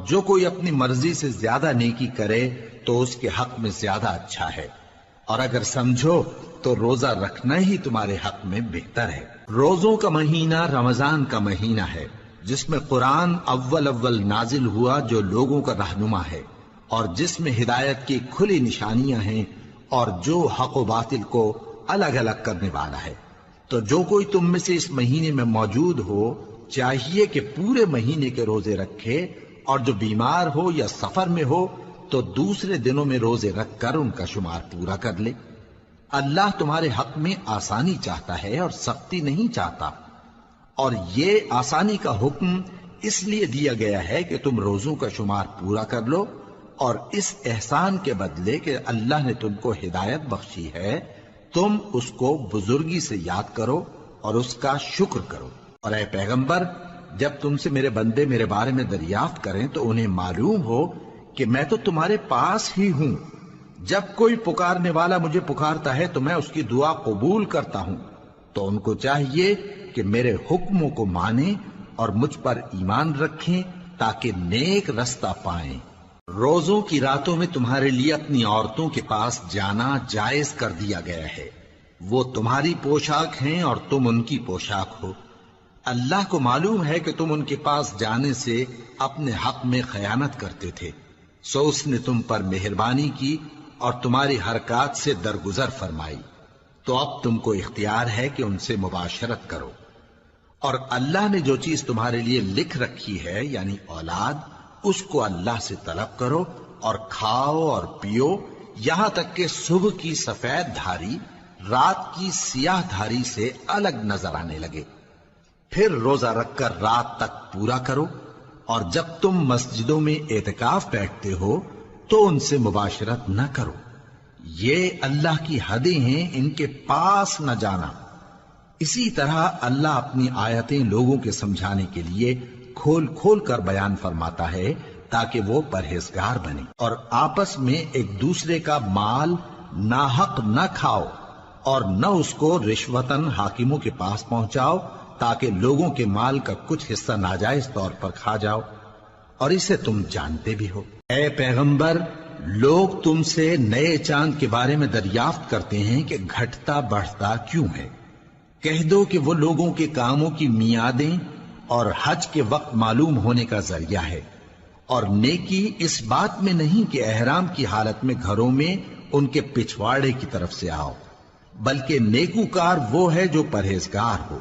جو کوئی اپنی مرضی سے زیادہ نیکی کرے تو اس کے حق میں زیادہ اچھا ہے، اور اگر سمجھو تو روزہ رکھنا ہی تمہارے حق میں بہتر ہے۔ روزوں کا مہینہ رمضان کا مہینہ ہے، جس میں قرآن اول نازل ہوا، جو لوگوں کا رہنما ہے، اور جس میں ہدایت کی کھلی نشانیاں ہیں، اور جو حق و باطل کو الگ الگ کرنے والا ہے۔ تو جو کوئی تم میں سے اس مہینے میں موجود ہو، چاہیے کہ پورے مہینے کے روزے رکھے، اور جو بیمار ہو یا سفر میں ہو تو دوسرے دنوں میں روزے رکھ کر ان کا شمار پورا کر لے۔ اللہ تمہارے حق میں آسانی چاہتا ہے اور سختی نہیں چاہتا، اور یہ آسانی کا حکم اس لیے دیا گیا ہے کہ تم روزوں کا شمار پورا کر لو، اور اس احسان کے بدلے کہ اللہ نے تم کو ہدایت بخشی ہے، تم اس کو بزرگی سے یاد کرو اور اس کا شکر کرو۔ اور اے پیغمبر، جب تم سے میرے بندے میرے بارے میں دریافت کریں تو انہیں معلوم ہو کہ میں تو تمہارے پاس ہی ہوں۔ جب کوئی پکارنے والا مجھے پکارتا ہے تو میں اس کی دعا قبول کرتا ہوں۔ تو ان کو چاہیے کہ میرے حکموں کو مانیں اور مجھ پر ایمان رکھیں تاکہ نیک رستہ پائیں۔ روزوں کی راتوں میں تمہارے لیے اپنی عورتوں کے پاس جانا جائز کر دیا گیا ہے۔ وہ تمہاری پوشاک ہیں اور تم ان کی پوشاک ہو۔ اللہ کو معلوم ہے کہ تم ان کے پاس جانے سے اپنے حق میں خیانت کرتے تھے، سو اس نے تم پر مہربانی کی اور تمہاری حرکات سے درگزر فرمائی۔ تو اب تم کو اختیار ہے کہ ان سے مباشرت کرو، اور اللہ نے جو چیز تمہارے لیے لکھ رکھی ہے یعنی اولاد، اس کو اللہ سے طلب کرو اور کھاؤ اور پیو، یہاں تک کہ صبح کی سفید دھاری رات کی سیاہ دھاری سے الگ نظر آنے لگے۔ پھر روزہ رکھ کر رات تک پورا کرو، اور جب تم مسجدوں میں اعتکاف بیٹھتے ہو تو ان سے مباشرت نہ کرو۔ یہ اللہ کی حدیں ہیں، ان کے پاس نہ جانا۔ اسی طرح اللہ اپنی آیتیں لوگوں کے سمجھانے کے لیے کھول کھول کر بیان فرماتا ہے تاکہ وہ پرہیزگار بنے، اور آپس میں ایک دوسرے کا مال ناحق نہ کھاؤ، اور نہ اس کو رشوتاً حاکموں کے پاس پہنچاؤ تاکہ لوگوں کے مال کا کچھ حصہ ناجائز طور پر کھا جاؤ، اور اسے تم جانتے بھی ہو۔ اے پیغمبر، لوگ تم سے نئے چاند کے بارے میں دریافت کرتے ہیں کہ گھٹتا بڑھتا کیوں ہے۔ کہہ دو کہ وہ لوگوں کے کاموں کی میعادیں اور حج کے وقت معلوم ہونے کا ذریعہ ہے، اور نیکی اس بات میں نہیں کہ احرام کی حالت میں گھروں میں ان کے پچھواڑے کی طرف سے آؤ، بلکہ نیکوکار وہ ہے جو پرہیزگار ہو،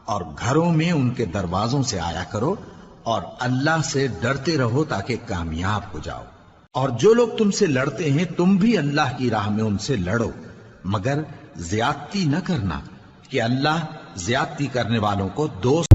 اور گھروں میں ان کے دروازوں سے آیا کرو، اور اللہ سے ڈرتے رہو تاکہ کامیاب ہو جاؤ۔ اور جو لوگ تم سے لڑتے ہیں تم بھی اللہ کی راہ میں ان سے لڑو، مگر زیادتی نہ کرنا، کہ اللہ زیادتی کرنے والوں کو دوست